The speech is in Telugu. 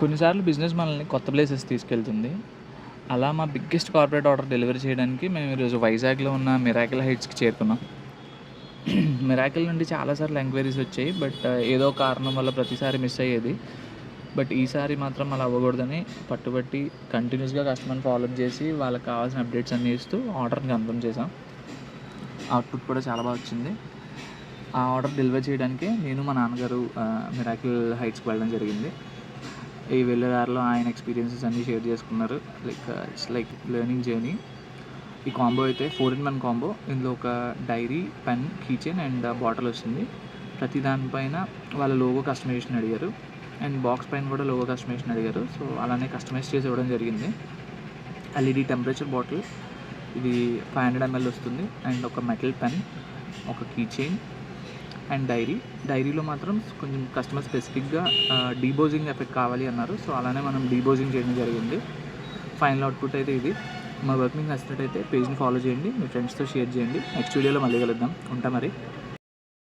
కొన్నిసార్లు బిజినెస్ మనల్ని కొత్త ప్లేసెస్ తీసుకెళ్తుంది. అలా మా బిగ్గెస్ట్ కార్పొరేట్ ఆర్డర్ డెలివరీ చేయడానికి మేము ఈరోజు వైజాగ్‌లో ఉన్న మిరాకిల్ హైట్స్‌కి చేరుకున్నాం. మిరాకిల్ నుండి చాలా సార్లు ఎంక్వైరీస్ వచ్చాయి. బట్ ఏదో కారణం వల్ల ప్రతిసారి మిస్ అయ్యేది. బట్ ఈసారి మాత్రం అలా అవ్వకూడదని పట్టుబట్టి కంటిన్యూస్‌గా కస్టమర్‌ని ఫాలో అప్ చేసి వాళ్ళకి కావాల్సిన అప్డేట్స్ అన్నీ ఇస్తూ ఆర్డర్‌ని కన్ఫర్మ్ చేసాం. అవుట్‌పుట్ కూడా చాలా బాగా వచ్చింది. ఆ ఆర్డర్ డెలివర్ చేయడానికే నేను మా నాన్నగారు మిరాకిల్ హైట్స్‌కి వెళ్ళడం జరిగింది. ఈ వెళ్ళే దారిలో ఆయన ఎక్స్పీరియన్సెస్ అన్నీ షేర్ చేసుకున్నారు. It's like learning journey. ఈ కాంబో అయితే 4 ఇన్ 1 కాంబో. ఇందులో ఒక diary, pen, key chain and bottle వస్తుంది. ప్రతి దానిపైన వాళ్ళ లోగో కస్టమైజేషన్ అడిగారు. అండ్ బాక్స్ పైన కూడా లోగో కస్టమైజేషన్ అడిగారు. సో అలానే కస్టమైజ్ చేసి ఇవ్వడం జరిగింది. ఎల్ఈడి టెంపరేచర్ బాటిల్, ఇది 500 ml వస్తుంది. అండ్ ఒక మెటల్ పెన్, ఒక కీ చైన్ అండ్ డైరీలో మాత్రం కొంచెం కస్టమర్ స్పెసిఫిక్గా డీబోజింగ్ ఎఫెక్ట్ కావాలి అన్నారు. సో అలానే మనం డీబోజింగ్ చేయడం జరిగింది. ఫైనల్ అవుట్పుట్ అయితే ఇది. మా వర్క్ మీకు నచ్చినట్టయితే పేజ్ని ఫాలో చేయండి, మీ ఫ్రెండ్స్తో షేర్ చేయండి. నెక్స్ట్ వీడియోలో మళ్ళీ కలుద్దాం. ఉంటా మరి.